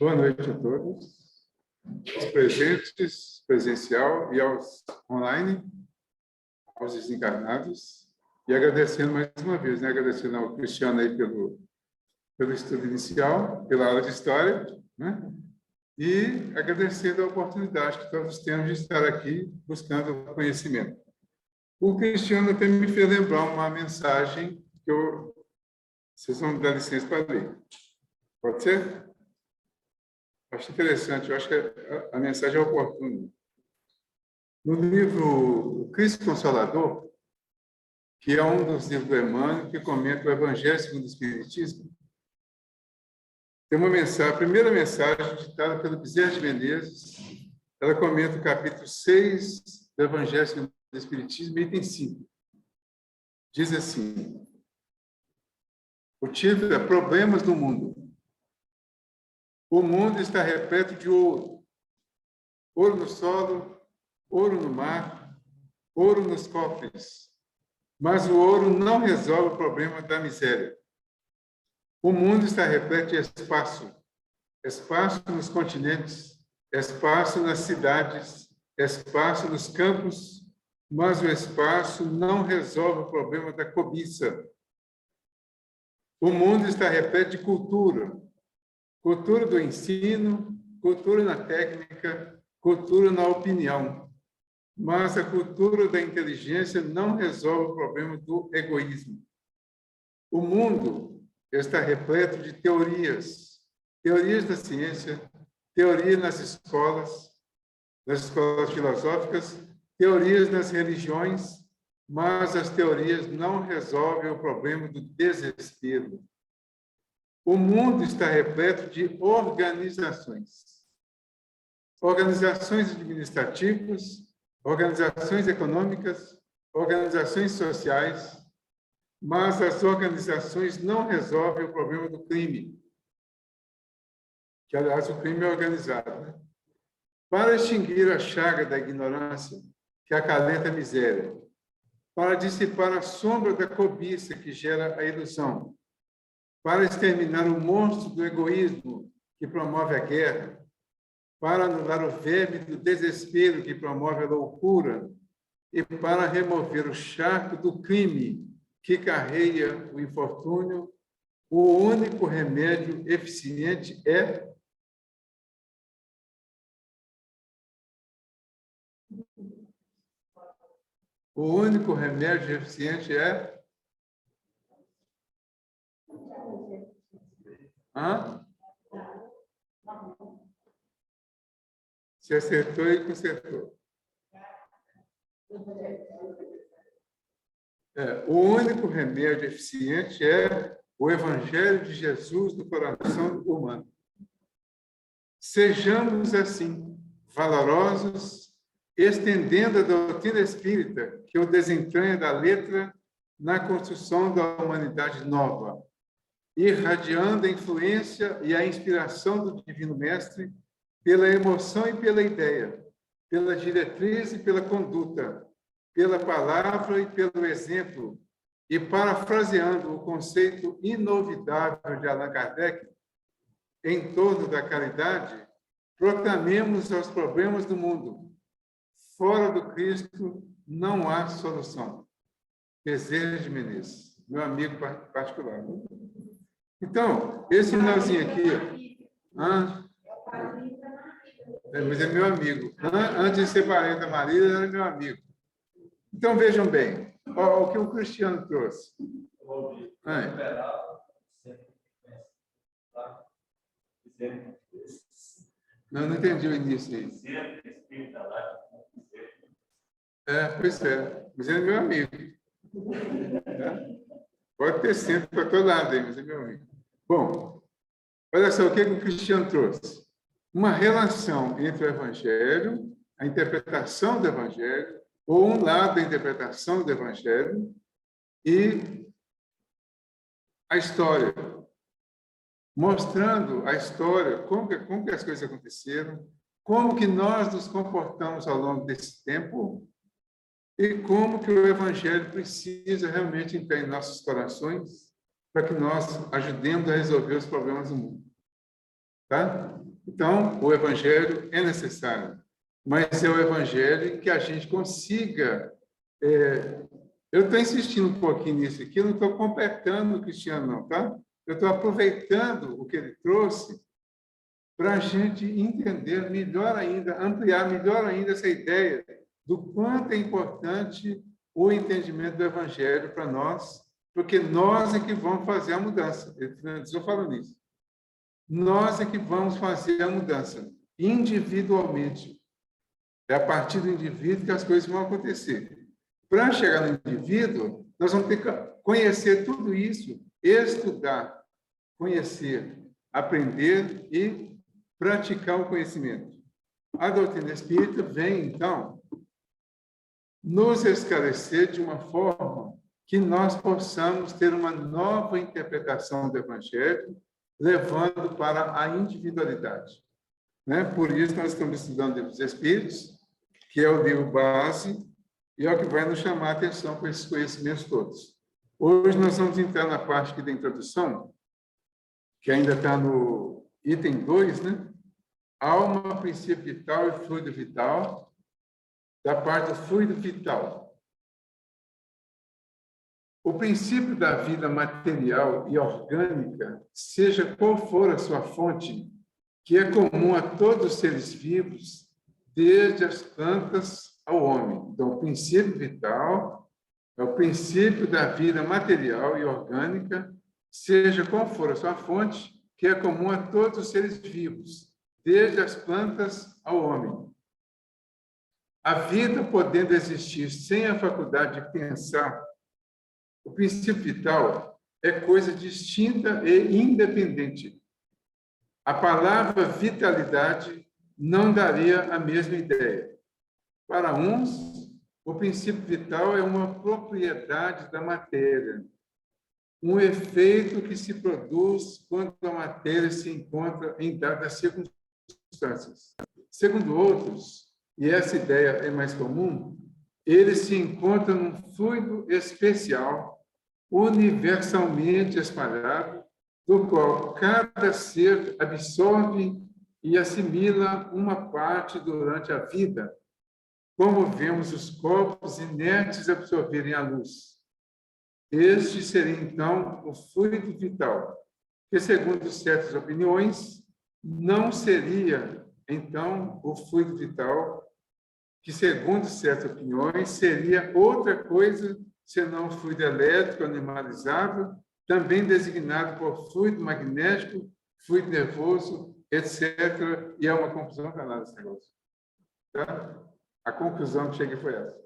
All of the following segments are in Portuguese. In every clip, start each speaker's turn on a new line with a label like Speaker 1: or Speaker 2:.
Speaker 1: Boa noite a todos, aos presentes, presencial e aos online, aos desencarnados. E agradecendo mais uma vez, agradecendo ao Cristiano aí pelo estudo inicial, pela aula de História, e agradecendo a oportunidade que todos temos de estar aqui buscando conhecimento. O Cristiano até me fez lembrar uma mensagem que vocês vão me dar licença para ler. Pode ser? Acho interessante, eu acho que a mensagem é oportuna. No livro O Cristo Consolador, que é um dos livros do Emmanuel, que comenta o Evangelho segundo o Espiritismo, tem uma mensagem, a primeira mensagem, ditada pelo Bezerra de Menezes, ela comenta o capítulo 6 do Evangelho segundo o Espiritismo, item 5. Diz assim, o título é Problemas do Mundo. O mundo está repleto de ouro. Ouro no solo, ouro no mar, ouro nos cofres. Mas o ouro não resolve o problema da miséria. O mundo está repleto de espaço. Espaço nos continentes, espaço nas cidades, espaço nos campos, mas o espaço não resolve o problema da cobiça. O mundo está repleto de cultura. Cultura do ensino, cultura na técnica, cultura na opinião. Mas a cultura da inteligência não resolve o problema do egoísmo. O mundo está repleto de teorias. Teorias da ciência, teorias nas escolas filosóficas, teorias nas religiões, mas as teorias não resolvem o problema do desespero. O mundo está repleto de organizações. Organizações administrativas, organizações econômicas, organizações sociais, mas as organizações não resolvem o problema do crime, que, aliás, o crime é organizado. Para extinguir a chaga da ignorância, que acalenta a miséria, para dissipar a sombra da cobiça que gera a ilusão, para exterminar o monstro do egoísmo que promove a guerra, para anular o verme do desespero que promove a loucura e para remover o charco do crime que carreia o infortúnio, o único remédio eficiente é Se acertou e consertou. O único remédio eficiente é o Evangelho de Jesus no coração humano. Sejamos, assim, valorosos, estendendo a doutrina espírita, que o desentranha da letra na construção da humanidade nova, irradiando a influência e a inspiração do Divino Mestre pela emoção e pela ideia, pela diretriz e pela conduta, pela palavra e pelo exemplo, e parafraseando o conceito inovidável de Allan Kardec, em torno da caridade, proclamemos aos problemas do mundo: fora do Cristo não há solução. Bezerra de Menezes, meu amigo particular. Então, esse finalzinho aqui, mas é meu amigo. Antes de ser parente da Maria, ele era meu amigo. Então, vejam bem, o que o Cristiano trouxe. Não entendi o início aí. Pois é, mas ele é meu amigo. Pode ter sempre para todo lado aí, mas é meu amigo. Bom, olha só o que o Cristiano trouxe. Uma relação entre o Evangelho, a interpretação do Evangelho, ou um lado da interpretação do Evangelho, e a história. Mostrando a história, como que as coisas aconteceram, como que nós nos comportamos ao longo desse tempo, e como que o Evangelho precisa realmente entrar em nossos corações para que nós ajudemos a resolver os problemas do mundo. Tá? Então, o evangelho é necessário, mas é o evangelho que a gente consiga... eu estou insistindo um pouquinho nisso aqui, eu não estou completando o Cristiano, não, tá? Eu estou aproveitando o que ele trouxe para a gente entender melhor ainda, ampliar melhor ainda essa ideia do quanto é importante o entendimento do evangelho para nós, porque nós é que vamos fazer a mudança. Ele finalizou falando isso. Nós é que vamos fazer a mudança, individualmente. É a partir do indivíduo que as coisas vão acontecer. Para chegar no indivíduo, nós vamos ter que conhecer tudo isso, estudar, conhecer, aprender e praticar o conhecimento. A doutrina espírita vem, então, nos esclarecer de uma forma que nós possamos ter uma nova interpretação do Evangelho, levando para a individualidade. Né? Por isso, nós estamos estudando o Livro dos Espíritos, que é o livro base, e é o que vai nos chamar a atenção para esses conhecimentos todos. Hoje, nós vamos entrar na parte aqui da introdução, que ainda está no item 2, né? Alma, princípio vital e fluido vital, da parte do fluido vital. O princípio da vida material e orgânica, seja qual for a sua fonte, que é comum a todos os seres vivos, desde as plantas ao homem. Então, o princípio vital é o princípio da vida material e orgânica, seja qual for a sua fonte, que é comum a todos os seres vivos, desde as plantas ao homem. A vida podendo existir sem a faculdade de pensar, o princípio vital é coisa distinta e independente. A palavra vitalidade não daria a mesma ideia. Para uns, o princípio vital é uma propriedade da matéria, um efeito que se produz quando a matéria se encontra em dadas circunstâncias. Segundo outros, e essa ideia é mais comum, ele se encontra num fluido especial, universalmente espalhado, do qual cada ser absorve e assimila uma parte durante a vida, como vemos os corpos inertes absorverem a luz. Este seria, então, o fluido vital, que, segundo certas opiniões, não seria, então, o fluido vital, que, segundo certas opiniões, seria outra coisa senão o fluido elétrico animalizado, também designado por fluido magnético, fluido nervoso, etc. E é uma confusão danada esse negócio. Tá? A conclusão que cheguei foi essa.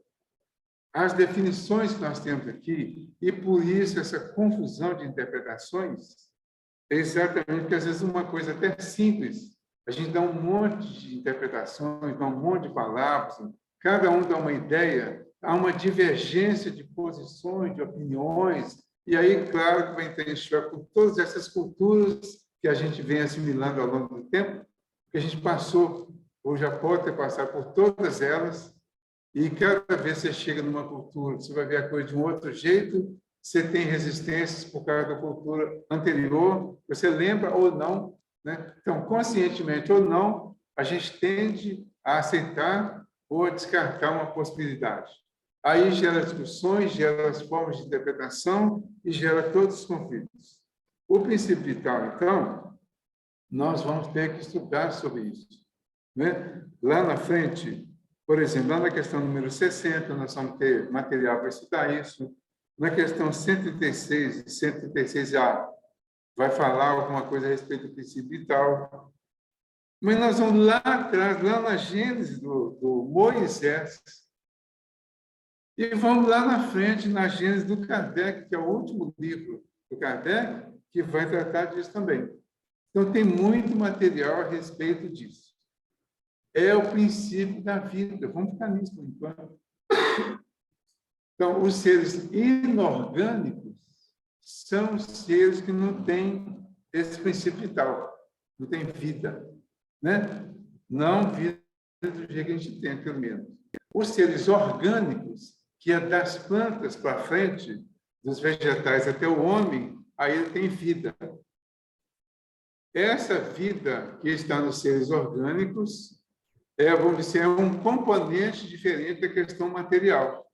Speaker 1: As definições que nós temos aqui, e por isso essa confusão de interpretações, é exatamente porque, às vezes, uma coisa até simples, a gente dá um monte de interpretações, dá um monte de palavras, cada um dá uma ideia, há uma divergência de posições, de opiniões, e aí, claro, que vai entrar em choque com todas essas culturas que a gente vem assimilando ao longo do tempo, que a gente passou, ou já pode ter passado por todas elas, e cada vez que você chega numa cultura, você vai ver a coisa de um outro jeito, você tem resistências por causa da cultura anterior, você lembra ou não, né? Então, conscientemente ou não, a gente tende a aceitar ou a descartar uma possibilidade. Aí gera discussões, gera as formas de interpretação e gera todos os conflitos. O princípio vital, então, nós vamos ter que estudar sobre isso, né? Lá na frente, por exemplo, lá na questão número 60, nós vamos ter material para estudar isso. Na questão 136 e 136A, vai falar alguma coisa a respeito do princípio vital. Mas nós vamos lá atrás, lá na Gênesis do Moisés, e vamos lá na frente, na Gênesis do Kardec, que é o último livro do Kardec, que vai tratar disso também. Então, tem muito material a respeito disso. É o princípio da vida. Vamos ficar nisso por enquanto. Então, os seres inorgânicos são os seres que não têm esse princípio vital, não têm vida, né? Não vida do jeito que a gente tem, pelo menos. Os seres orgânicos, que é das plantas para frente, dos vegetais até o homem, aí ele tem vida. essa vida que está nos seres orgânicos vamos dizer, é um componente diferente da questão material.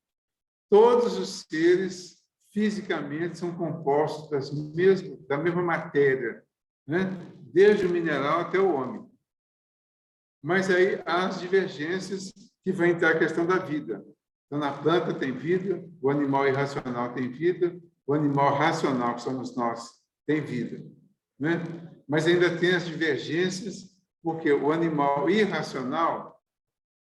Speaker 1: Todos os seres, fisicamente, são compostos da mesma matéria, né? Desde o mineral até o homem. Mas aí há as divergências que vai entrar a questão da vida. Então, na planta tem vida, o animal irracional tem vida, o animal racional, que somos nós, tem vida, né? Mas ainda tem as divergências, porque o animal irracional,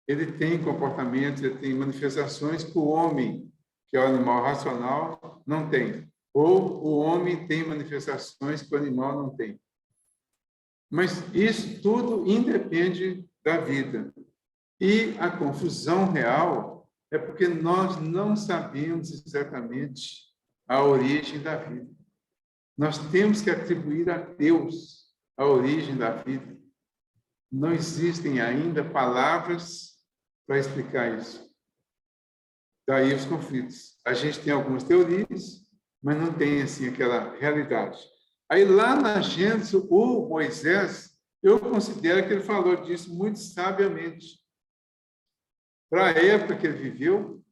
Speaker 1: ele tem comportamentos, ele tem manifestações que o homem, que é o animal racional, não tem. Ou o homem tem manifestações que o animal não tem. Mas isso tudo independe da vida. E a confusão real é porque nós não sabemos exatamente a origem da vida. Nós temos que atribuir a Deus a origem da vida. Não existem ainda palavras para explicar isso. Daí os conflitos. A gente tem algumas teorias, mas não tem assim aquela realidade. Aí lá na Gênesis, o Moisés, eu considero que ele falou disso muito sabiamente. Para a época que ele viveu,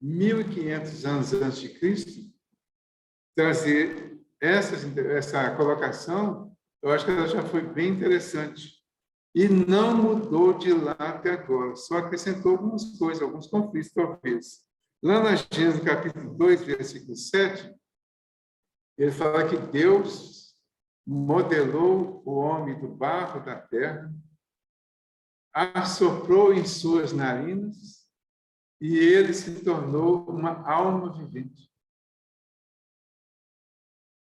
Speaker 1: 1.500 anos antes de Cristo, trazer essa colocação, eu acho que ela já foi bem interessante. E não mudou de lá até agora, só acrescentou algumas coisas, alguns conflitos, talvez. Lá na Gênesis, capítulo 2, versículo 7, ele fala que Deus modelou o homem do barro da terra, assoprou em suas narinas e ele se tornou uma alma vivente.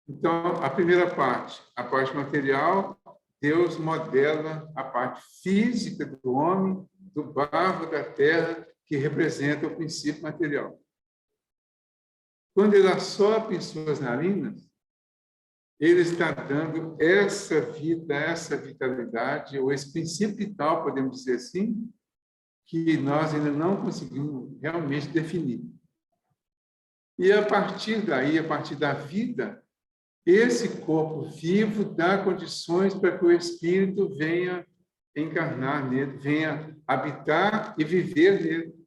Speaker 1: Então, a primeira parte, a parte material, Deus modela a parte física do homem, do barro da terra, que representa o princípio material. Quando ele assopra em suas narinas, ele está dando essa vida, essa vitalidade, ou esse princípio vital, podemos dizer assim, que nós ainda não conseguimos realmente definir. E a partir daí, a partir da vida, esse corpo vivo dá condições para que o espírito venha encarnar nele, venha habitar e viver nele.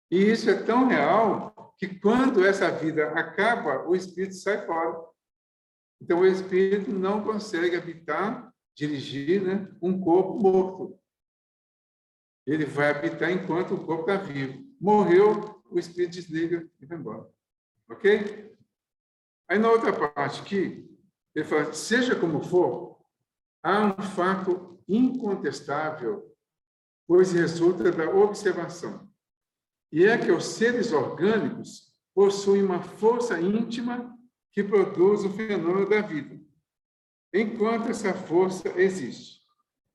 Speaker 1: E isso é tão real que quando essa vida acaba, o espírito sai fora. Então, o espírito não consegue habitar, dirigir, né, um corpo morto. Ele vai habitar enquanto o corpo está vivo. Morreu, o espírito desliga e vai embora. Ok? Aí, na outra parte aqui, ele fala, seja como for, há um fato incontestável, pois resulta da observação. E é que os seres orgânicos possuem uma força íntima que produz o fenômeno da vida, enquanto essa força existe.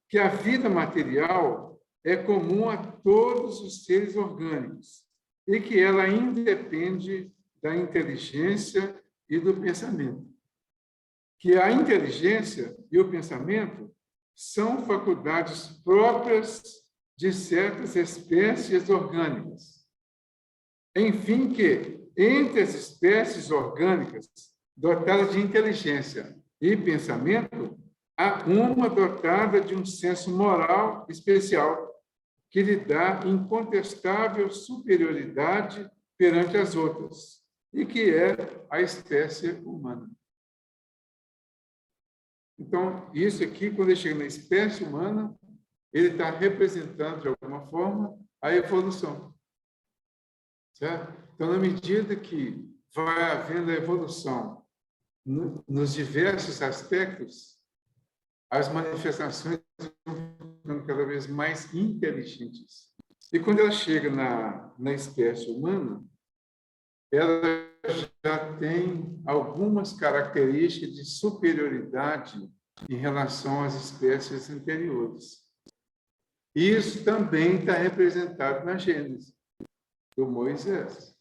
Speaker 1: Que a vida material é comum a todos os seres orgânicos e que ela independe da inteligência e do pensamento. Que a inteligência e o pensamento são faculdades próprias de certas espécies orgânicas. Enfim, que entre as espécies orgânicas dotadas de inteligência e pensamento, há uma dotada de um senso moral especial, que lhe dá incontestável superioridade perante as outras, e que é a espécie humana. Então, isso aqui, quando ele chega na espécie humana, ele está representando, de alguma forma, a evolução. Certo? Então, na medida que vai havendo a evolução nos diversos aspectos, as manifestações vão ficando cada vez mais inteligentes. E quando ela chega na espécie humana, ela já tem algumas características de superioridade em relação às espécies anteriores. Isso também está representado na Gênesis do Moisés.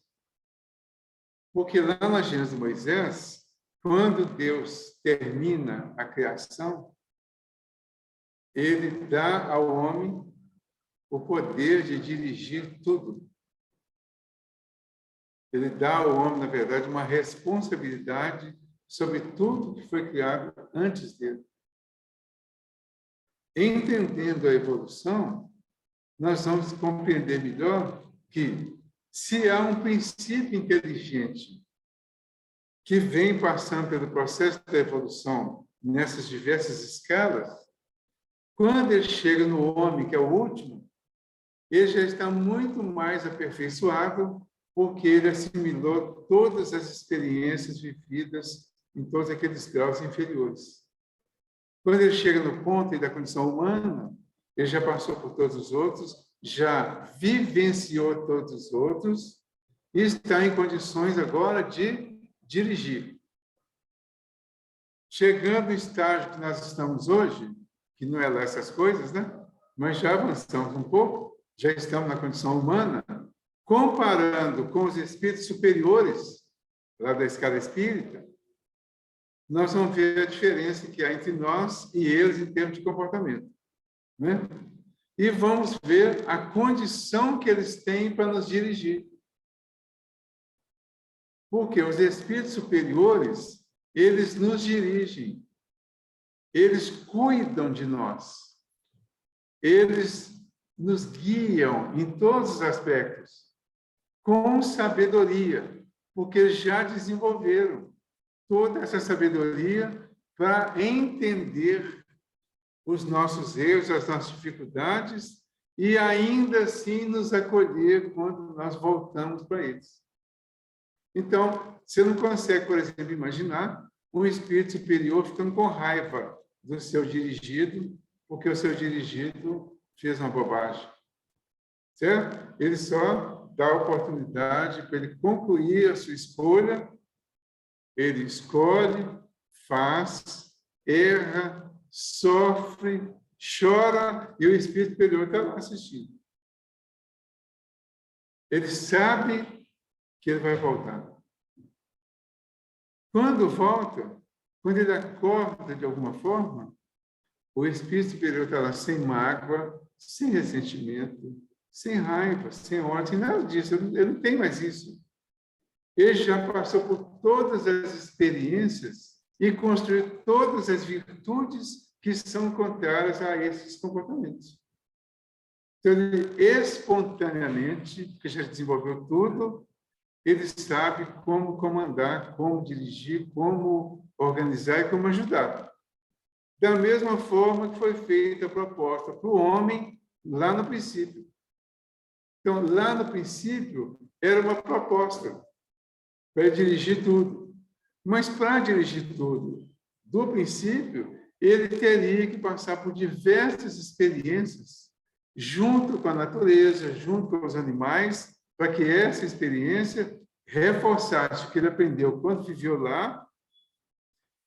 Speaker 1: Porque lá na Gênesis do Moisés, quando Deus termina a criação, ele dá ao homem o poder de dirigir tudo. Ele dá ao homem, na verdade, uma responsabilidade sobre tudo que foi criado antes dele. entendendo a evolução, nós vamos compreender melhor que, se há um princípio inteligente que vem passando pelo processo da evolução nessas diversas escalas, quando ele chega no homem, que é o último, ele já está muito mais aperfeiçoado, porque ele assimilou todas as experiências vividas em todos aqueles graus inferiores. Quando ele chega no ponto da condição humana, ele já passou por todos os outros, já vivenciou todos os outros e está em condições agora de dirigir. Chegando no estágio que nós estamos hoje, que não é lá essas coisas, né? Mas já avançamos um pouco, já estamos na condição humana, comparando com os espíritos superiores, lá da escala espírita, nós vamos ver a diferença que há entre nós e eles em termos de comportamento, né? E vamos ver a condição que eles têm para nos dirigir. Porque os espíritos superiores, eles nos dirigem, eles cuidam de nós, eles nos guiam em todos os aspectos, com sabedoria, porque já desenvolveram toda essa sabedoria para entender os nossos erros, as nossas dificuldades e ainda assim nos acolher quando nós voltamos para eles. Então, você não consegue, por exemplo, imaginar um espírito superior ficando com raiva do seu dirigido, porque o seu dirigido fez uma bobagem. Certo? Ele só dá a oportunidade para ele concluir a sua escolha, ele escolhe, faz, erra, sofre, chora, e o espírito superior está lá assistindo. Ele sabe que ele vai voltar. Quando volta, quando ele acorda de alguma forma, o espírito superior está lá sem mágoa, sem ressentimento, sem raiva, sem ódio, sem nada disso. Ele não tem mais isso. Ele já passou por todas as experiências e construiu todas as virtudes que são contrárias a esses comportamentos. Então, ele espontaneamente, porque já desenvolveu tudo, ele sabe como comandar, como dirigir, como organizar e como ajudar. Da mesma forma que foi feita a proposta para o homem lá no princípio. Então, lá no princípio, era uma proposta para dirigir tudo. Mas, para dirigir tudo, do princípio, ele teria que passar por diversas experiências, junto com a natureza, junto com os animais, para que essa experiência reforçasse o que ele aprendeu quando viveu lá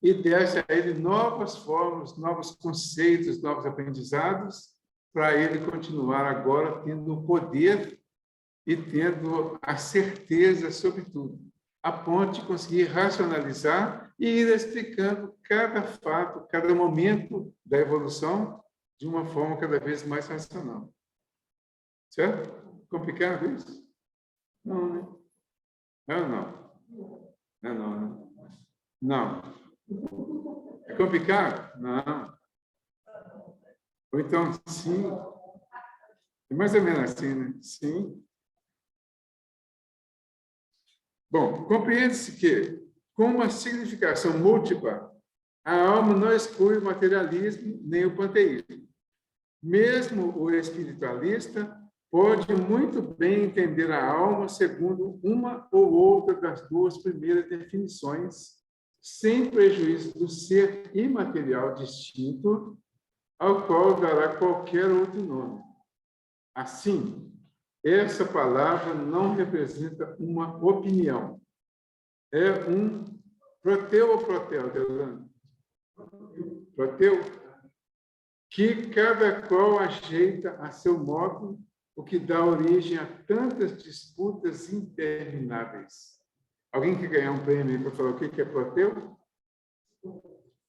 Speaker 1: e desse a ele novas formas, novos conceitos, novos aprendizados, para ele continuar agora tendo o poder e tendo a certeza sobre tudo, a ponto de conseguir racionalizar e ir explicando cada fato, cada momento da evolução de uma forma cada vez mais racional. Certo? Complicado isso? Não, né? Não. Não. É complicado? Não. Ou então, sim. É mais ou menos assim, né? Sim. Bom, compreende-se que, com uma significação múltipla, a alma não exclui o materialismo nem o panteísmo. Mesmo o espiritualista pode muito bem entender a alma segundo uma ou outra das duas primeiras definições, sem prejuízo do ser imaterial distinto, ao qual dará qualquer outro nome. Assim, essa palavra não representa uma opinião. É um proteu ou protel, Delano? Proteu? Que cada qual ajeita a seu modo, o que dá origem a tantas disputas intermináveis. Alguém quer ganhar um prêmio para falar o que é proteu?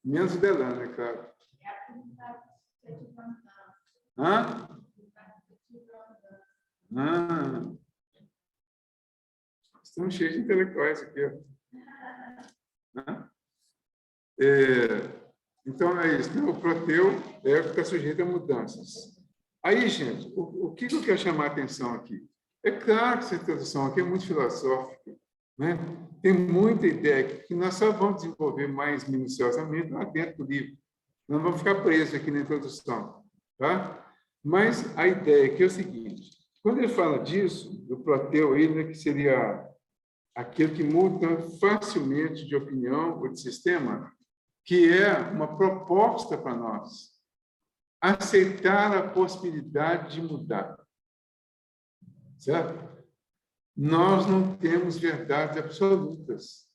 Speaker 1: Menos o Delano, é claro. Hã? Estamos cheios de intelectuais aqui. Então, é isso, né? O proteu é o que está sujeito a mudanças. Aí, gente, o que eu quero chamar a atenção aqui? É claro que essa introdução aqui é muito filosófica, né? Tem muita ideia que nós só vamos desenvolver mais minuciosamente lá dentro do livro. Não vamos ficar presos aqui na introdução, tá? Mas a ideia aqui é o seguinte: quando ele fala disso, do proteu, né, que seria aquele que muda facilmente de opinião ou de sistema, que é uma proposta para nós aceitar a possibilidade de mudar, certo? Nós não temos verdades absolutas.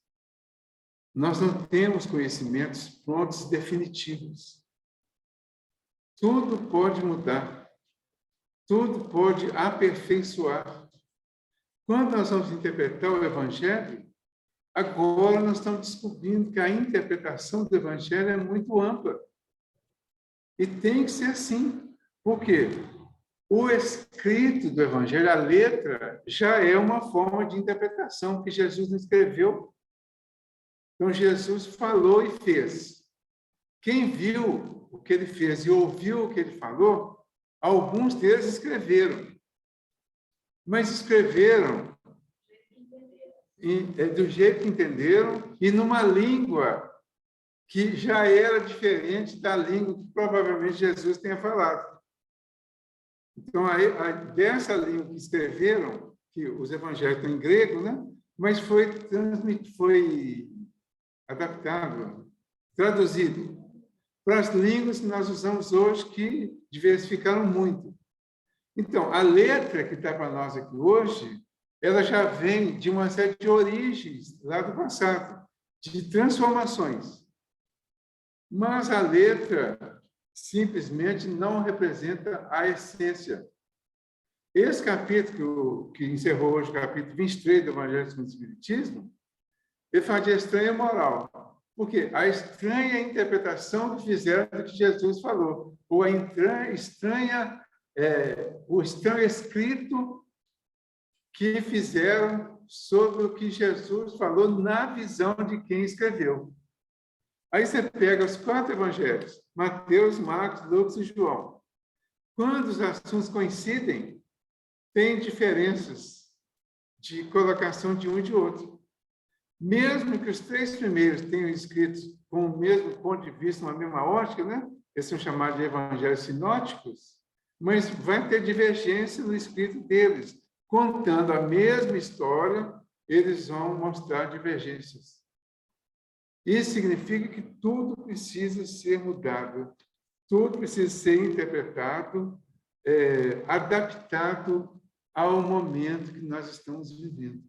Speaker 1: Nós não temos conhecimentos prontos, definitivos. Tudo pode mudar. Tudo pode aperfeiçoar. Quando nós vamos interpretar o Evangelho, agora nós estamos descobrindo que a interpretação do Evangelho é muito ampla. E tem que ser assim. Por quê? O escrito do Evangelho, a letra, já é uma forma de interpretação que Jesus não escreveu. Então, Jesus falou e fez. Quem viu o que ele fez e ouviu o que ele falou, alguns deles escreveram. Mas escreveram do jeito que entenderam e numa língua que já era diferente da língua que provavelmente Jesus tenha falado. Então, dessa língua que escreveram, que os evangelhos estão em grego, né? Mas foi adaptado, traduzido para as línguas que nós usamos hoje, que diversificaram muito. Então, a letra que está para nós aqui hoje, ela já vem de uma série de origens lá do passado, de transformações. Mas a letra simplesmente não representa a essência. Esse capítulo, que encerrou hoje, o capítulo 23 do Evangelho segundo o Espiritismo, ele fala de estranha moral. Por quê? A estranha interpretação que fizeram do que Jesus falou, ou o estranho escrito que fizeram sobre o que Jesus falou na visão de quem escreveu. Aí você pega os 4 evangelhos, Mateus, Marcos, Lucas e João. Quando os assuntos coincidem, tem diferenças de colocação de um e de outro. Mesmo que os 3 primeiros tenham escritos com o mesmo ponto de vista, uma mesma ótica, né? Eles são chamados de evangelhos sinóticos, mas vai ter divergência no escrito deles. Contando a mesma história, eles vão mostrar divergências. Isso significa que tudo precisa ser mudado, tudo precisa ser interpretado, adaptado ao momento que nós estamos vivendo.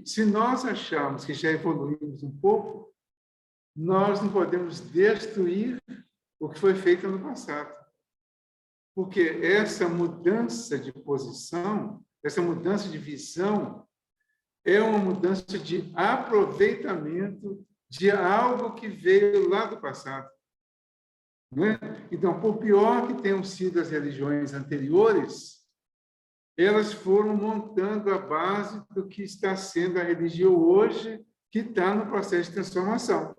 Speaker 1: Se nós acharmos que já evoluímos um pouco, nós não podemos destruir o que foi feito no passado. Porque essa mudança de posição, essa mudança de visão, é uma mudança de aproveitamento de algo que veio lá do passado. Né? Então, por pior que tenham sido as religiões anteriores, elas foram montando a base do que está sendo a religião hoje, que está no processo de transformação,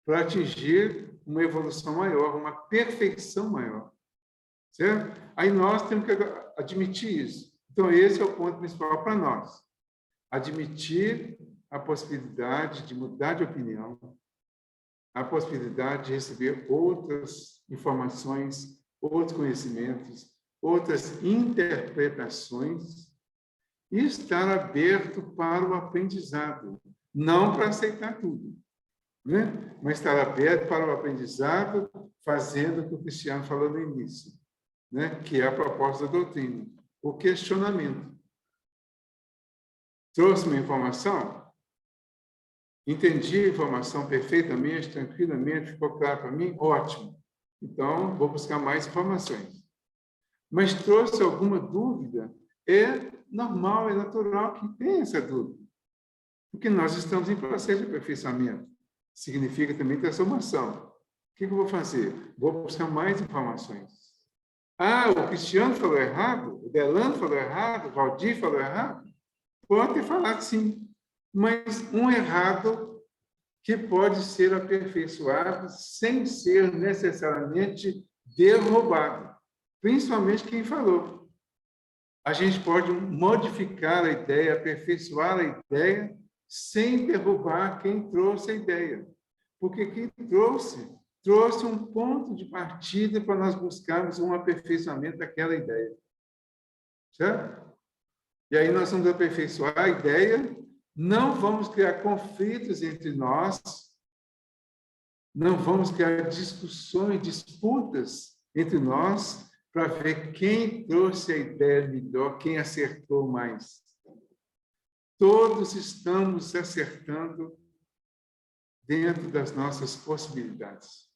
Speaker 1: para atingir uma evolução maior, uma perfeição maior. Certo? Aí nós temos que admitir isso. Então, esse é o ponto principal para nós. Admitir a possibilidade de mudar de opinião, a possibilidade de receber outras informações, outros conhecimentos, outras interpretações e estar aberto para o aprendizado, não para aceitar tudo, né? Mas estar aberto para o aprendizado, fazendo o que o Cristiano falou no início, né? Que é a proposta da doutrina, o questionamento. Trouxe uma informação, entendi a informação perfeitamente, tranquilamente, ficou claro para mim? Ótimo. Então, vou buscar mais informações. Mas trouxe alguma dúvida? É normal, é natural que tenha essa dúvida. Porque nós estamos em processo de aperfeiçoamento. Significa também transformação. O que eu vou fazer? Vou buscar mais informações. Ah, o Cristiano falou errado? O Delano falou errado? O Valdir falou errado? Pode ter falado sim, mas um errado que pode ser aperfeiçoado sem ser necessariamente derrubado. Principalmente quem falou. A gente pode modificar a ideia, aperfeiçoar a ideia, sem derrubar quem trouxe a ideia. Porque quem trouxe um ponto de partida para nós buscarmos um aperfeiçoamento daquela ideia. Certo? E aí nós vamos aperfeiçoar a ideia, não vamos criar conflitos entre nós, não vamos criar discussões, disputas entre nós, para ver quem trouxe a ideia melhor, quem acertou mais. Todos estamos acertando dentro das nossas possibilidades,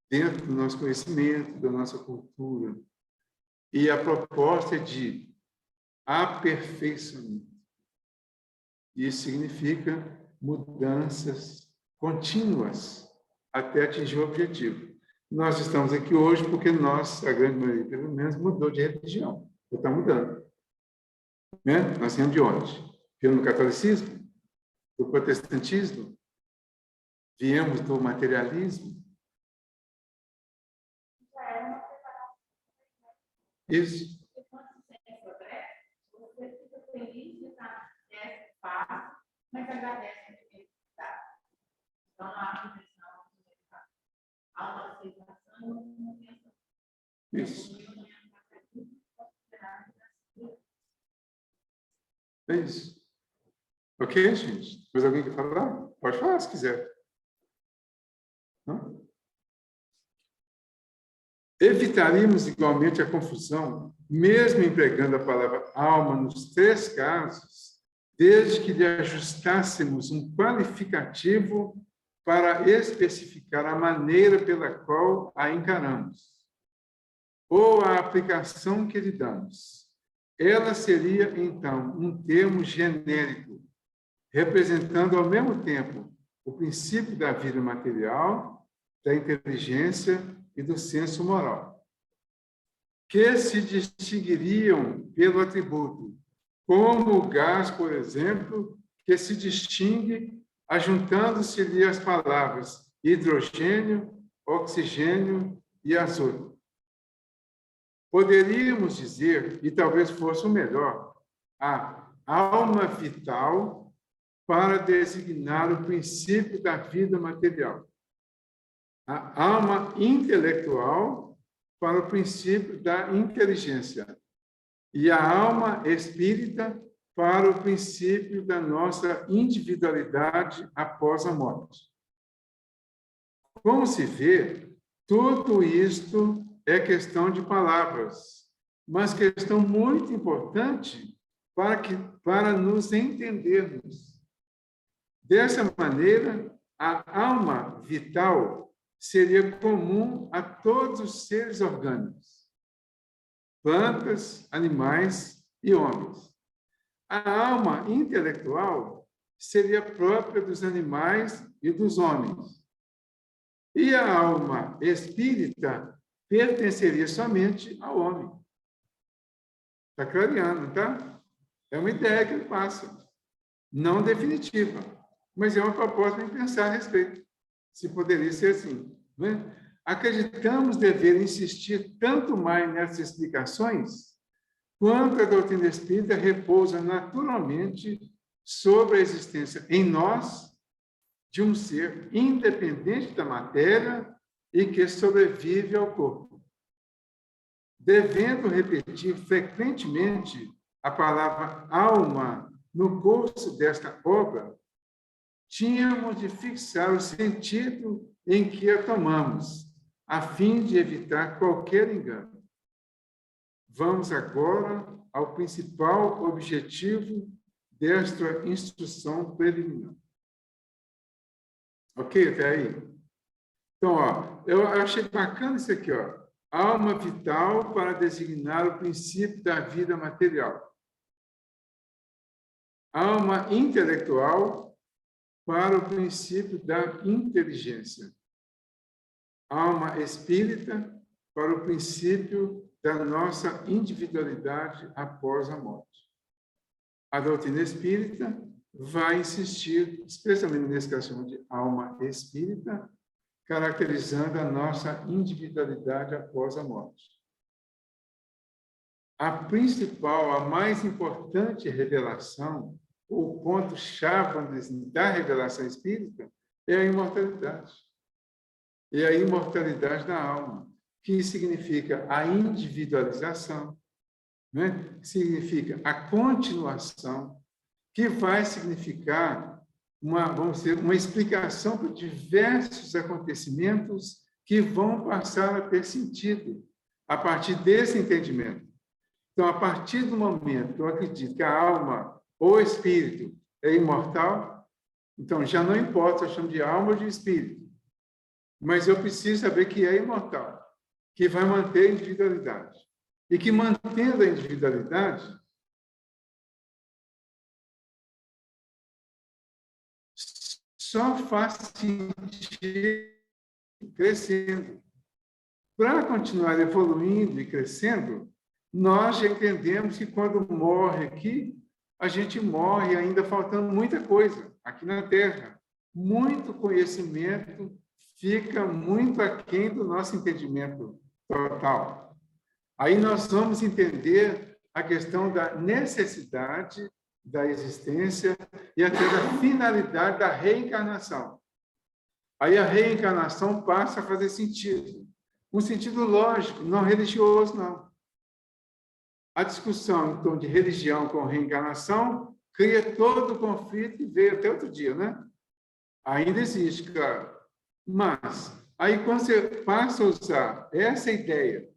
Speaker 1: dentro do nosso conhecimento, da nossa cultura. E a proposta é de aperfeiçoamento. Isso significa mudanças contínuas até atingir o objetivo. Nós estamos aqui hoje porque nós, a grande maioria, pelo menos, mudou de religião. Está mudando. Né? Nós viemos de onde? Viemos do catolicismo? Do protestantismo? Viemos do materialismo? Isso.
Speaker 2: Você fica feliz de estar nesse espaço, mas agradece a felicidade. Então, há uma intenção, há uma aceitação e uma intenção.
Speaker 1: Isso. É isso. Ok, gente? Mas alguém quer falar? Pode falar se quiser. Não? Evitaríamos igualmente a confusão, mesmo empregando a palavra alma nos 3 casos, desde que lhe ajustássemos um qualificativo para especificar a maneira pela qual a encaramos, ou a aplicação que lhe damos. Ela seria, então, um termo genérico, representando ao mesmo tempo o princípio da vida material, da inteligência e do senso moral, que se distinguiriam pelo atributo, como o gás, por exemplo, que se distingue ajuntando-se-lhe as palavras hidrogênio, oxigênio e azoto. Poderíamos dizer, e talvez fosse o melhor, a alma vital para designar o princípio da vida material, a alma intelectual para o princípio da inteligência e a alma espírita para o princípio da nossa individualidade após a morte. Como se vê, tudo isto é questão de palavras, mas questão muito importante para nos entendermos. Dessa maneira, a alma vital seria comum a todos os seres orgânicos, plantas, animais e homens. A alma intelectual seria própria dos animais e dos homens. E a alma espírita pertenceria somente ao homem. Está clareando, tá? É uma ideia que ele passa. Não definitiva, mas é uma proposta de pensar a respeito. Se poderia ser assim. Não é? Acreditamos dever insistir tanto mais nessas explicações quanto a doutrina espírita repousa naturalmente sobre a existência em nós de um ser independente da matéria e que sobrevive ao corpo. Devendo repetir frequentemente a palavra alma no curso desta obra, tínhamos de fixar o sentido em que a tomamos, a fim de evitar qualquer engano. Vamos agora ao principal objetivo desta instrução preliminar. Ok, até aí? Então, ó, eu achei bacana isso aqui, ó. Alma vital para designar o princípio da vida material. Alma intelectual para o princípio da inteligência. Alma espírita para o princípio da nossa individualidade após a morte. A doutrina espírita vai insistir, especialmente nesse que ela chama de alma espírita, caracterizando a nossa individualidade após a morte. A principal, a mais importante revelação, o ponto-chave da revelação espírita, é a imortalidade. É a imortalidade da alma, que significa a individualização, né? Significa a continuação, que vai significar vamos dizer, uma explicação para diversos acontecimentos que vão passar a ter sentido a partir desse entendimento. Então, a partir do momento que eu acredito que a alma ou o espírito é imortal, então já não importa se eu chamo de alma ou de espírito, mas eu preciso saber que é imortal, que vai manter a individualidade. E que, mantendo a individualidade, só faz sentido crescendo. Para continuar evoluindo e crescendo, nós já entendemos que quando morre aqui, a gente morre ainda faltando muita coisa aqui na Terra. Muito conhecimento fica muito aquém do nosso entendimento total. Aí nós vamos entender a questão da necessidade da existência e até da finalidade da reencarnação. Aí a reencarnação passa a fazer sentido. Um sentido lógico, não religioso, não. A discussão, então, de religião com reencarnação cria todo o conflito e veio até outro dia, né? Ainda existe, claro. Mas, aí quando você passa a usar essa ideia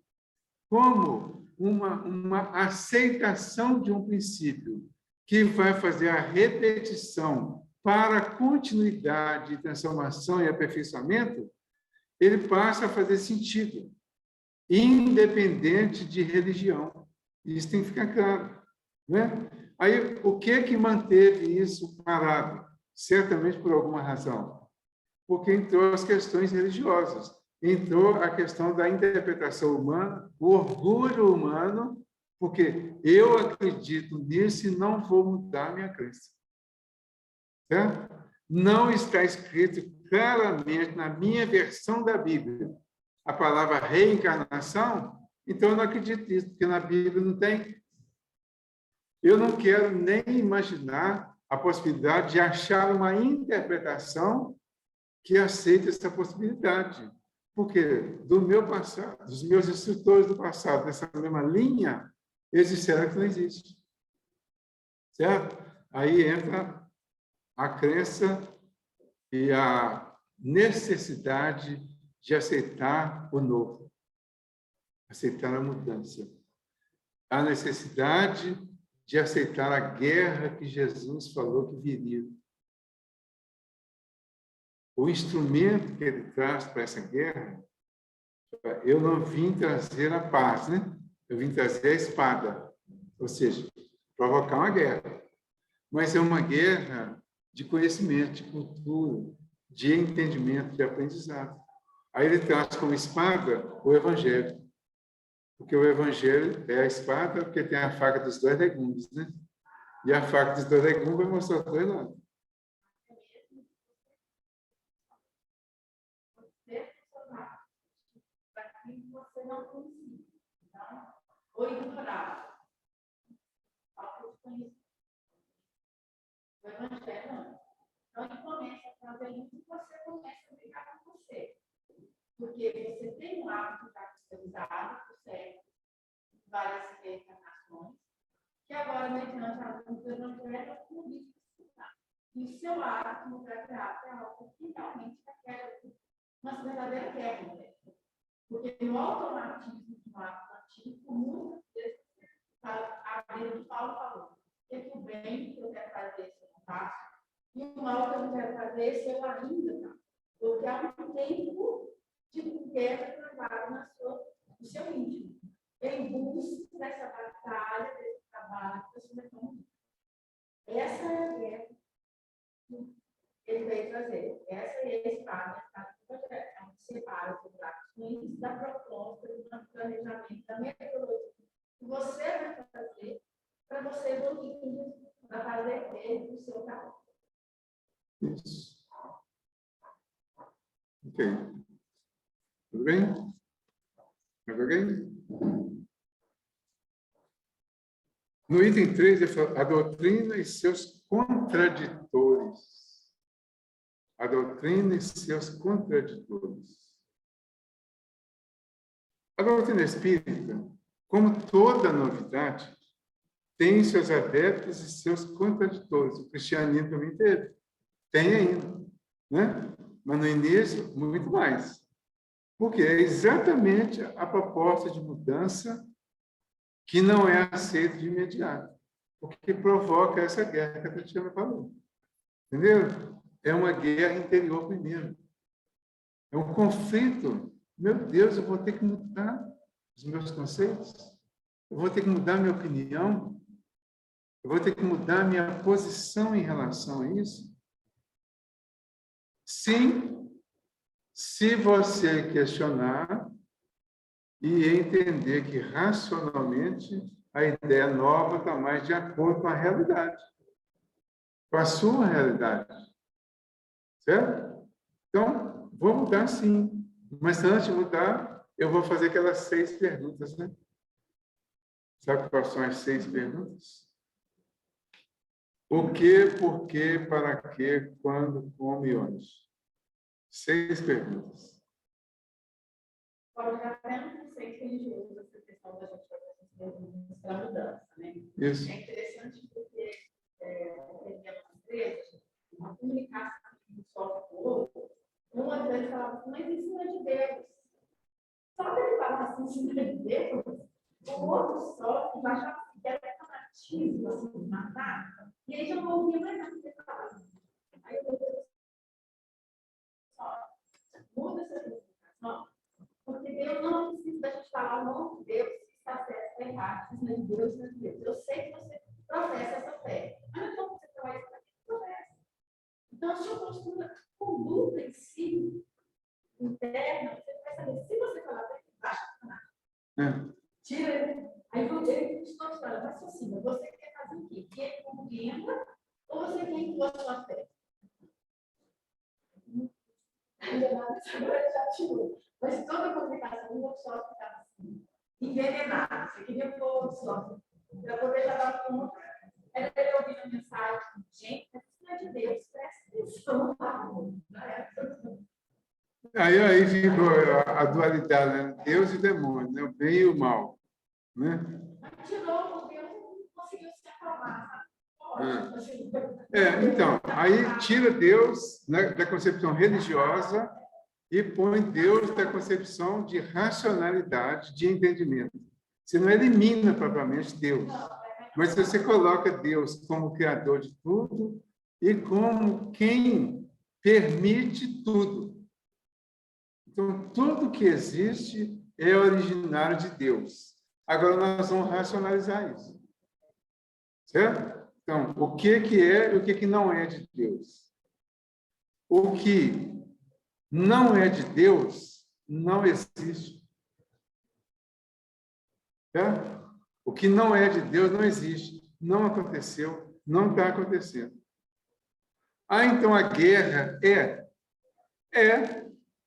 Speaker 1: como uma aceitação de um princípio que vai fazer a repetição para a continuidade, transformação e aperfeiçoamento, ele passa a fazer sentido, independente de religião. Isso tem que ficar claro, né? Aí, o que manteve isso parado? Certamente por alguma razão. Porque entrou as questões religiosas, entrou a questão da interpretação humana, o orgulho humano, porque eu acredito nisso e não vou mudar minha crença. Certo? Não está escrito claramente na minha versão da Bíblia a palavra reencarnação, então eu não acredito nisso, porque na Bíblia não tem. Eu não quero nem imaginar a possibilidade de achar uma interpretação que aceite essa possibilidade. Porque do meu passado, dos meus instrutores do passado, dessa mesma linha, eles disseram que não existe. Certo? Aí entra a crença e a necessidade de aceitar o novo, aceitar a mudança. A necessidade de aceitar a guerra que Jesus falou que viria. O instrumento que ele traz para essa guerra, eu não vim trazer a paz, né? Eu vim trazer a espada, ou seja, provocar uma guerra. Mas é uma guerra de conhecimento, de cultura, de entendimento, de aprendizado. Aí ele traz como espada o Evangelho. Porque o Evangelho é a espada, porque tem a faca dos dois legumes, né? E a faca dos dois legumes vai mostrar os dois lados.
Speaker 2: Você não consiga. Então, ou ignorar. O Evangelho não. Então, ele começa a fazer isso e você começa a brigar com você. Porque você tem um hábito já cristalizado, por certo, várias reencarnações, que agora, mediante a luz do Evangelho, é tudo isso que você está. E o seu hábito no trato é algo que realmente requer uma verdadeira quebra, né? Porque no automatismo de um hábito antigo, muitas vezes, a vida de Paulo falou, que o bem que eu quero fazer, se eu não faço, e o mal que eu não quero fazer, se eu ainda faço. Porque há um tempo de guerra travada no seu íntimo. Em busca dessa batalha, desse trabalho que você vai. Essa é a guerra que ele veio trazer. Essa é a espada do projeto. É onde separa os buracos ruins da proposta, do planejamento, da metodologia que você vai fazer para você evoluir, para fazer dele o seu trabalho.
Speaker 1: Isso. Ok. Tudo bem? Mais alguém? No item 3, ele fala a doutrina e seus contraditores. A doutrina e seus contraditores. A doutrina espírita, como toda novidade, tem seus adeptos e seus contraditores. O cristianismo também teve. Tem ainda. Né? Mas no início, muito mais. Porque é exatamente a proposta de mudança que não é aceita de imediato. Porque provoca essa guerra que a Tatiana falou. Entendeu? É uma guerra interior primeiro. É um conflito. Meu Deus, eu vou ter que mudar os meus conceitos. Eu vou ter que mudar minha opinião. Eu vou ter que mudar minha posição em relação a isso. Sim, se você questionar e entender que racionalmente a ideia nova está mais de acordo com a realidade, com a sua realidade. Certo? Então, vou mudar sim. Mas antes de mudar, eu vou fazer aquelas 6 perguntas, né? Sabe quais são as 6 perguntas? O que, por quê, para quê, quando, como e onde? 6 perguntas.
Speaker 2: Agora, até no conceito religioso, essa questão da gente fazer essas perguntas para mudança, né?
Speaker 1: Isso.
Speaker 2: É interessante porque as empresas, a comunicação do software com o outro, uma vez falava assim, mas isso não é de Deus. Só que ele falava assim, isso não é de Deus, o outro software já achava que era fanatismo, assim, matar, e aí já não ouvia mais nada que ele falava. Aí eu falei, muda essa comunicação, porque Deus não precisa da gente falar o nome de Deus, se está certo, está errado, se não é de Deus, não é de Deus. Eu sei que você processa essa fé, mas não você trabalha para que processa. Então, a sua postura, conduta em si, interna, você vai saber, se você falar para ele, baixa a canal. Tira ele. Aí ele te considera, mas assim, você quer fazer o quê? Que ele compreenda ou você quer impor a sua fé? Agora já tirou. Mas toda a comunicação, o só ficava assim, envenenado. Você queria pôr o só, para poder dar conta. Era ele ouvindo a mensagem, gente, isso não é de Deus, presta atenção.
Speaker 1: Aí fica a dualidade, né? Deus e demônio, né? O bem e o mal. Né?
Speaker 2: Tirou, porque Deus não conseguiu se acalmar.
Speaker 1: Então, aí tira Deus, né, da concepção religiosa e põe Deus da concepção de racionalidade, de entendimento. Você não elimina propriamente Deus, mas você coloca Deus como criador de tudo e como quem permite tudo. Então, tudo que existe é originário de Deus. Agora, nós vamos racionalizar isso. Certo? Então, o que é e o que não é de Deus? O que não é de Deus não existe. Certo? O que não é de Deus não existe. Não aconteceu, não está acontecendo. Então a guerra é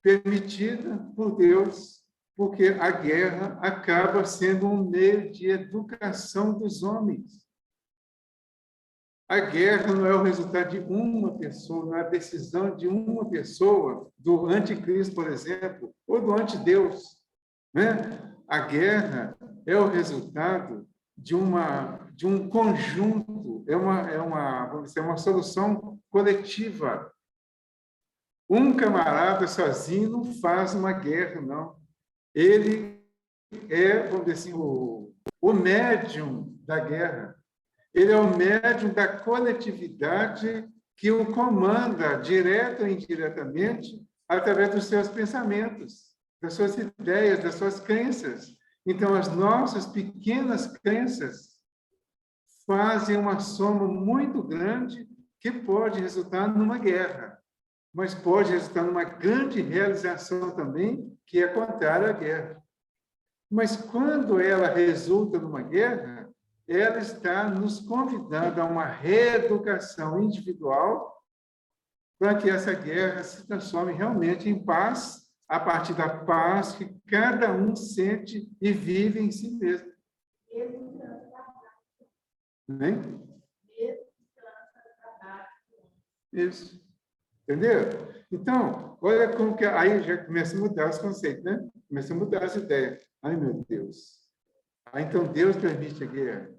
Speaker 1: permitida por Deus, porque a guerra acaba sendo um meio de educação dos homens. A guerra não é o resultado de uma pessoa, não é a decisão de uma pessoa, do anticristo, por exemplo, ou do antideus. Né? A guerra é o resultado de um conjunto, vamos dizer, uma solução coletiva. Um camarada sozinho não faz uma guerra, não. Ele é, vamos dizer assim, o médium da guerra. Ele é o médium da coletividade que o comanda, direto ou indiretamente, através dos seus pensamentos, das suas ideias, das suas crenças. Então, as nossas pequenas crenças fazem uma soma muito grande que pode resultar numa guerra, mas pode resultar numa grande realização também, que é contrária à guerra. Mas quando ela resulta numa guerra, ela está nos convidando a uma reeducação individual para que essa guerra se transforme realmente em paz, a partir da paz que cada um sente e vive em si mesmo. Né? Isso. Entendeu? Então, olha como que aí já começa a mudar os conceitos, né? Começa a mudar as ideias. Ai, meu Deus. Ah, então Deus permite a guerra.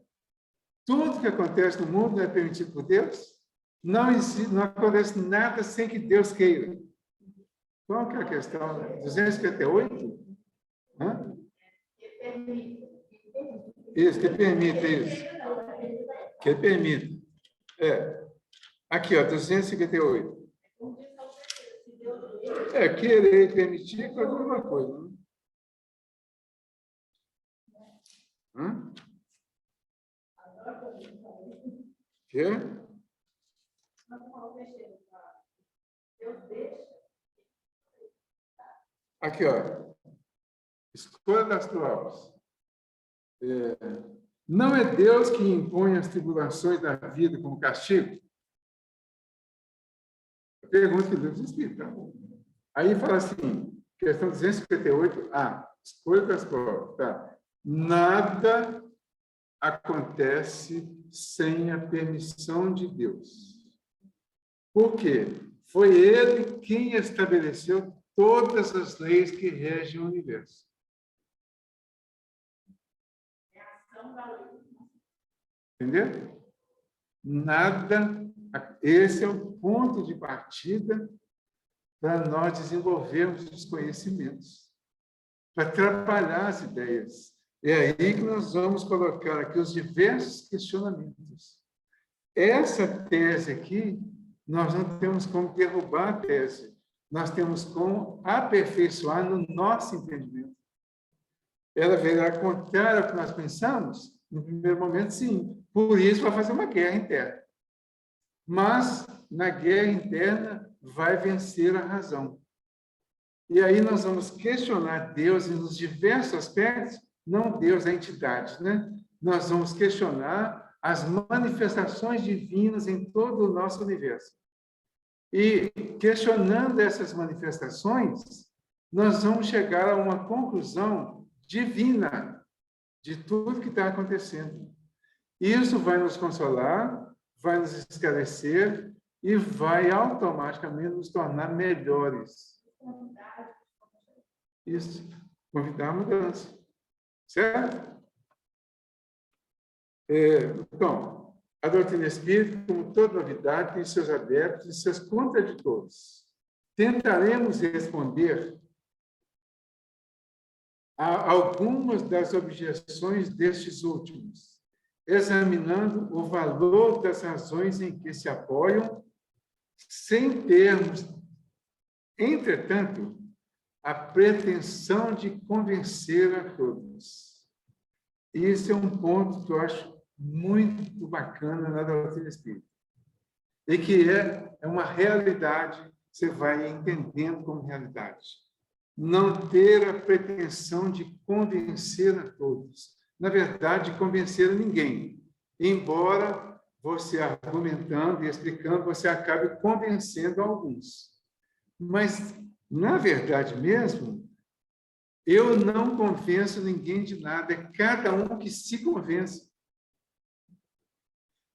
Speaker 1: Tudo que acontece no mundo não é permitido por Deus? Não existe, não acontece nada sem que Deus queira. Qual que é a questão? 258? Hã? Isso, que permite isso. Que permite. Aqui, ó, 258. Querer e permitir é a mesma coisa. Né? Hã? Quê? Aqui, ó. Escolha das provas. Não é Deus que impõe as tribulações da vida como castigo? Pergunta que Deus explica. Aí fala assim, questão 258, escolha das provas. Tá? Nada acontece sem a permissão de Deus. Por quê? Foi Ele quem estabeleceu todas as leis que regem o universo. Entendeu? Nada. Esse é o ponto de partida para nós desenvolvermos os conhecimentos, para trabalhar as ideias. É aí que nós vamos colocar aqui os diversos questionamentos. Essa tese aqui, nós não temos como derrubar a tese, nós temos como aperfeiçoar no nosso entendimento. Ela virá contrária ao que nós pensamos? No primeiro momento, sim. Por isso, vai fazer uma guerra interna. Mas, na guerra interna, vai vencer a razão. E aí nós vamos questionar Deus nos diversos aspectos, não Deus, a entidade, né? Nós vamos questionar as manifestações divinas em todo o nosso universo. E, questionando essas manifestações, nós vamos chegar a uma conclusão divina de tudo que está acontecendo. Isso vai nos consolar, vai nos esclarecer e vai automaticamente nos tornar melhores. Isso, convidar a mudança. Certo? Então, a doutrina espírita, como toda novidade, tem seus adeptos e seus contraditores. Tentaremos responder a algumas das objeções destes últimos, examinando o valor das razões em que se apoiam, sem termos, entretanto, a pretensão de convencer a todos. Esse é um ponto que eu acho muito bacana na doutrina espírita. E que é uma realidade, você vai entendendo como realidade. Não ter a pretensão de convencer a todos. Na verdade, convencer a ninguém. Embora você argumentando e explicando, você acabe convencendo alguns. Mas, na verdade mesmo, eu não convenço ninguém de nada, é cada um que se convence.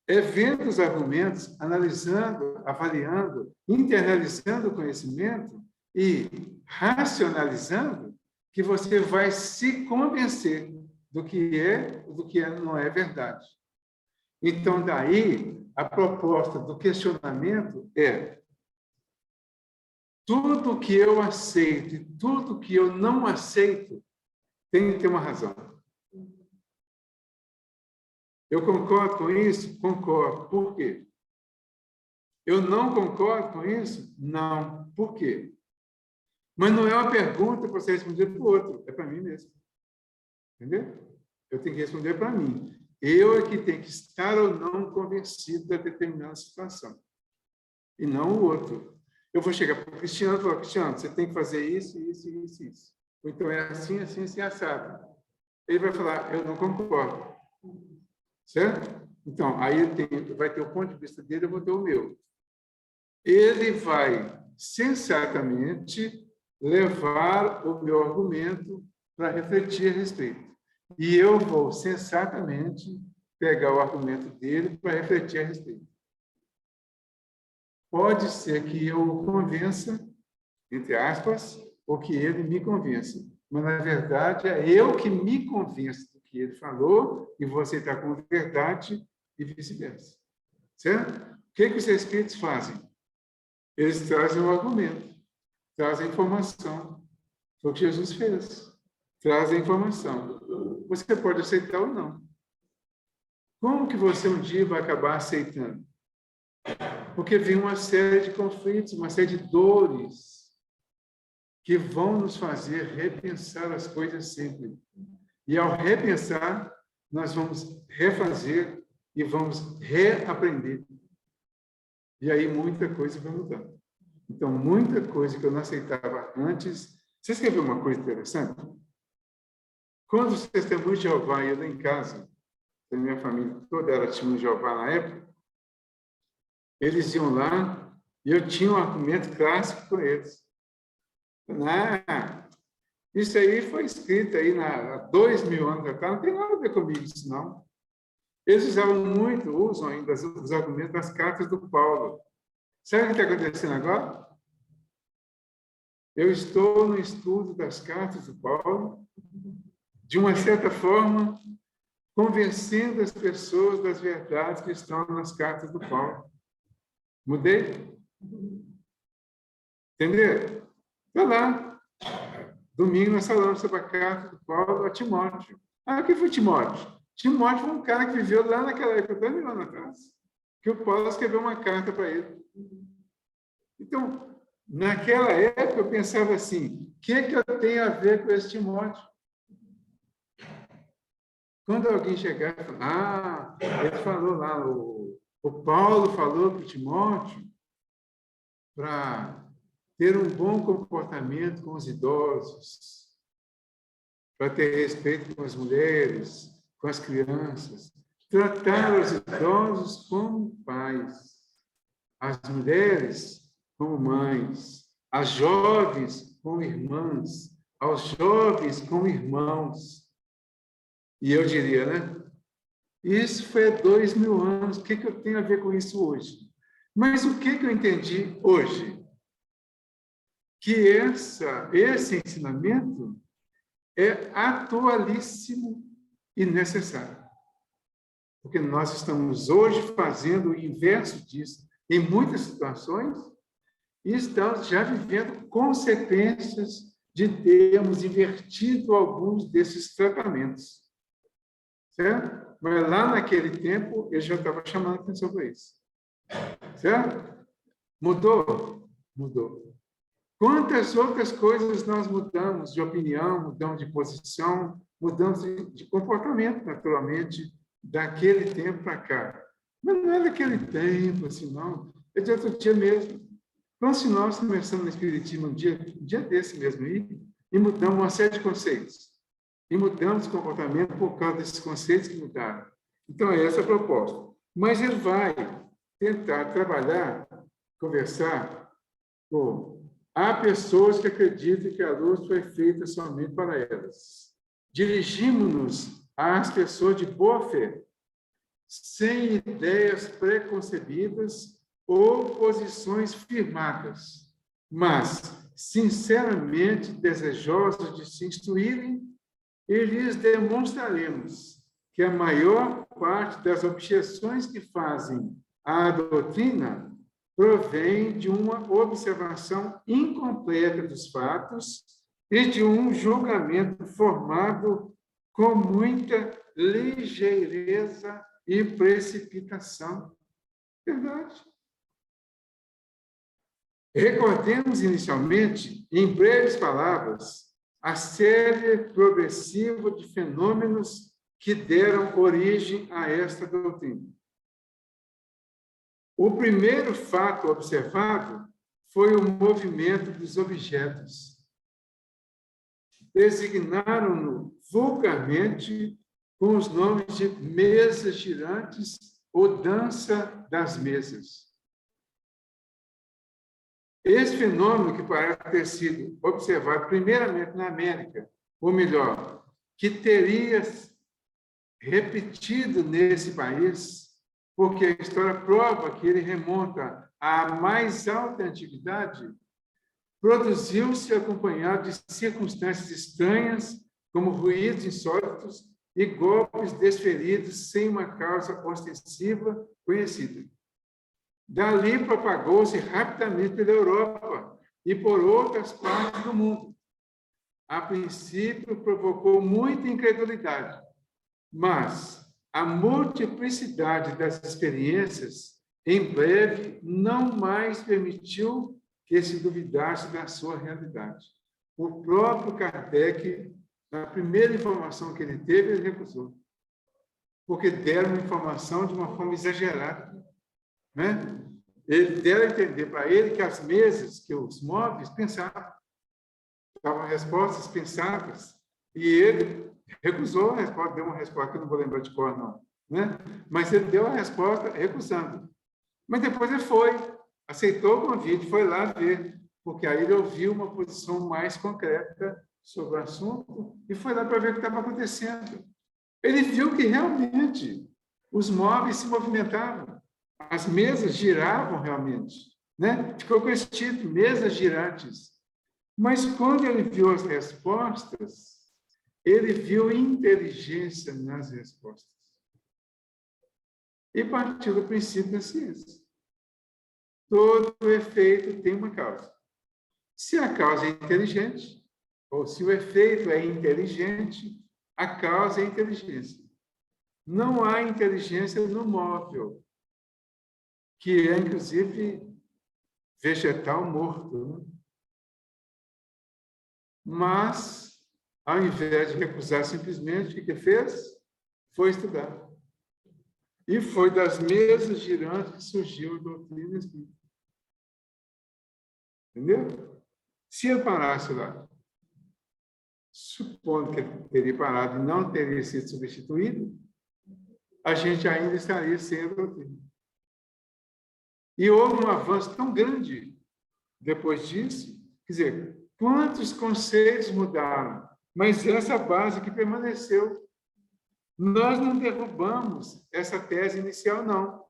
Speaker 1: É vendo os argumentos, analisando, avaliando, internalizando o conhecimento e racionalizando que você vai se convencer do que não é verdade. Então, daí, a proposta do questionamento é: tudo que eu aceito e tudo que eu não aceito tem que ter uma razão. Eu concordo com isso? Concordo. Por quê? Eu não concordo com isso? Não. Por quê? Mas não é uma pergunta para você responder para o outro, é para mim mesmo. Entendeu? Eu tenho que responder para mim. Eu é que tenho que estar ou não convencido de determinada situação. E não o outro. Eu vou chegar para o Cristiano e falar: Cristiano, você tem que fazer isso, isso, isso, isso. Ou então é assim, assim, assim, assado. Ele vai falar: eu não concordo. Certo? Então, aí vai ter o ponto de vista dele, eu vou ter o meu. ele vai sensatamente levar o meu argumento para refletir a respeito. E eu vou sensatamente pegar o argumento dele para refletir a respeito. Pode ser que eu o convença, entre aspas, ou que ele me convença. Mas, na verdade, é eu que me convenço do que ele falou e você está com verdade e vice-versa. Certo? O que os espíritos fazem? Eles trazem o argumento, trazem a informação. Foi o que Jesus fez. Traz a informação. Você pode aceitar ou não. Como que você um dia vai acabar aceitando? Porque vem uma série de conflitos, uma série de dores que vão nos fazer repensar as coisas sempre. E ao repensar, nós vamos refazer e vamos reaprender. E aí muita coisa vai mudar. Então, muita coisa que eu não aceitava antes. Vocês querem ver uma coisa interessante? Quando os testemunhos de Jeová iam lá em casa, a minha família toda era testemunha de Jeová na época, eles iam lá e eu tinha um argumento clássico com eles. Isso aí foi escrito aí há 2000 anos atrás, não tem nada a ver comigo isso, não. Eles usam ainda os argumentos das cartas do Paulo. Sabe o que está acontecendo agora? Eu estou no estudo das cartas do Paulo, de uma certa forma, convencendo as pessoas das verdades que estão nas cartas do Paulo. Mudei? Entenderam? Está lá. Domingo nós falamos sobre a carta do Paulo a Timóteo. O que foi Timóteo? Timóteo foi um cara que viveu lá naquela época, 2000 anos atrás, que o Paulo escreveu uma carta para ele. Então, naquela época, eu pensava assim, o que eu tenho a ver com esse Timóteo? Quando alguém chegar e falar, ele falou lá, o Paulo falou para o Timóteo para ter um bom comportamento com os idosos, para ter respeito com as mulheres, com as crianças, tratar os idosos como pais, as mulheres como mães, as jovens como irmãs, aos jovens como irmãos. E eu diria, né? Isso foi há 2000 anos, o que eu tenho a ver com isso hoje? Mas o que eu entendi hoje? Que esse ensinamento é atualíssimo e necessário. Porque nós estamos hoje fazendo o inverso disso em muitas situações e estamos já vivendo consequências de termos invertido alguns desses tratamentos. Certo? Mas lá naquele tempo, eu já estava chamando a atenção para isso. Certo? Mudou? Mudou. Quantas outras coisas nós mudamos de opinião, mudamos de posição, mudamos de comportamento, naturalmente, daquele tempo para cá. Mas não é daquele tempo, assim, não. É de outro dia mesmo. Então, se nós começamos no Espiritismo um dia desse mesmo aí, e mudamos uma série de conceitos, e mudamos o comportamento por causa desses conceitos que mudaram. Então, é essa a proposta. Mas ele vai tentar trabalhar, conversar com... Há pessoas que acreditam que a luz foi feita somente para elas. Dirigimos-nos às pessoas de boa fé, sem ideias preconcebidas ou posições firmadas, mas sinceramente desejosos de se instruírem, e lhes demonstraremos que a maior parte das objeções que fazem à doutrina provém de uma observação incompleta dos fatos e de um julgamento formado com muita ligeireza e precipitação. Verdade. Recordemos inicialmente, em breves palavras, a série progressiva de fenômenos que deram origem a esta doutrina. O primeiro fato observado foi o movimento dos objetos. Designaram-no vulgarmente com os nomes de mesas girantes ou dança das mesas. Esse fenômeno que parece ter sido observado primeiramente na América, ou melhor, que teria repetido nesse país, porque a história prova que ele remonta à mais alta antiguidade, produziu-se acompanhado de circunstâncias estranhas, como ruídos insólitos e golpes desferidos sem uma causa ostensiva conhecida. Dali propagou-se rapidamente pela Europa e por outras partes do mundo. A princípio, provocou muita incredulidade, mas a multiplicidade das experiências, em breve, não mais permitiu que se duvidasse da sua realidade. O próprio Kardec, na primeira informação que ele teve, ele recusou, porque deram informação de uma forma exagerada, né? Ele deram a entender para ele que as mesas, que os móveis pensavam, davam respostas pensadas, e ele recusou a resposta, deu uma resposta que eu não vou lembrar de cor, não, né? Mas ele deu a resposta recusando. Mas depois ele foi, aceitou o convite, foi lá ver, porque aí ele ouviu uma posição mais concreta sobre o assunto e foi lá para ver o que estava acontecendo. Ele viu que realmente os móveis se movimentavam, as mesas giravam realmente, né? Ficou com esse título, mesas girantes. Mas quando ele viu as respostas, ele viu inteligência nas respostas. E partiu do princípio da ciência. Todo efeito tem uma causa. Se a causa é inteligente, ou se o efeito é inteligente, a causa é inteligência. Não há inteligência no móvel, que é, inclusive, vegetal morto, né? Mas, ao invés de recusar simplesmente, o que fez? Foi estudar. E foi das mesas girantes que surgiu a doutrina espírita. Entendeu? Se ele parasse lá, supondo que ele teria parado e não teria sido substituído, a gente ainda estaria sem a doutrina. E houve um avanço tão grande depois disso, quer dizer, quantos conceitos mudaram, mas essa base que permaneceu. Nós não derrubamos essa tese inicial, não.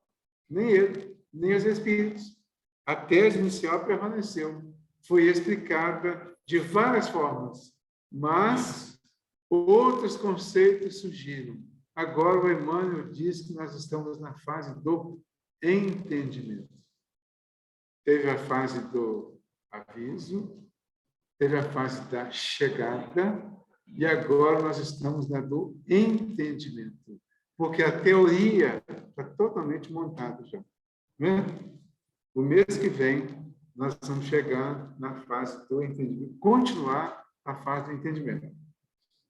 Speaker 1: Nem ele, nem os espíritos. A tese inicial permaneceu. Foi explicada de várias formas, mas outros conceitos surgiram. Agora o Emmanuel diz que nós estamos na fase do entendimento. Teve a fase do aviso, teve a fase da chegada, e agora nós estamos na do entendimento, porque a teoria está totalmente montada já. Né? O mês que vem, nós estamos chegando na fase do entendimento, continuar a fase do entendimento.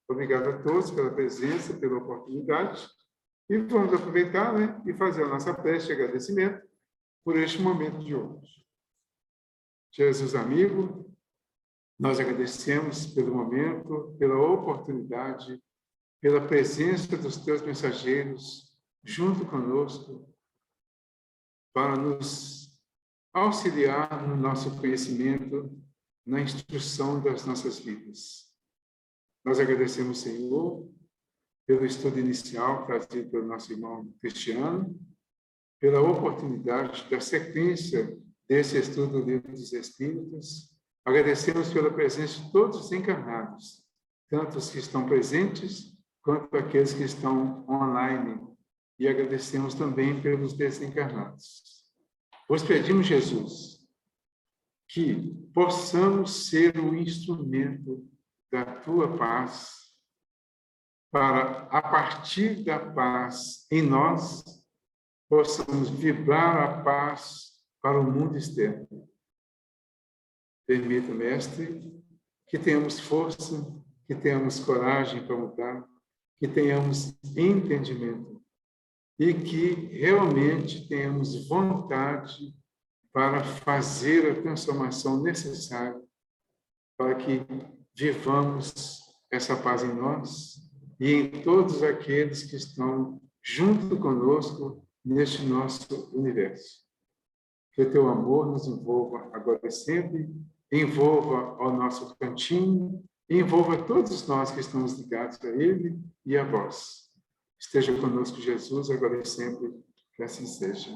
Speaker 1: Obrigado a todos pela presença, pela oportunidade, e vamos aproveitar, né, e fazer a nossa prece de agradecimento por este momento de hoje. Jesus amigo, nós agradecemos pelo momento, pela oportunidade, pela presença dos teus mensageiros junto conosco, para nos auxiliar no nosso conhecimento, na instrução das nossas vidas. Nós agradecemos, Senhor, pelo estudo inicial trazido pelo nosso irmão Cristiano, pela oportunidade da sequência desse estudo do Livro dos Espíritos. Agradecemos pela presença de todos os encarnados, tanto os que estão presentes, quanto aqueles que estão online. E agradecemos também pelos desencarnados. Vos pedimos, Jesus, que possamos ser o instrumento da Tua paz, para, a partir da paz em nós, possamos vibrar a paz para o mundo externo. Permita, Mestre, que tenhamos força, que tenhamos coragem para mudar, que tenhamos entendimento e que realmente tenhamos vontade para fazer a transformação necessária para que vivamos essa paz em nós e em todos aqueles que estão junto conosco neste nosso universo. Que o teu amor nos envolva agora e sempre, envolva ao nosso cantinho, envolva todos nós que estamos ligados a Ele e a vós. Esteja conosco, Jesus, agora e sempre, que assim seja.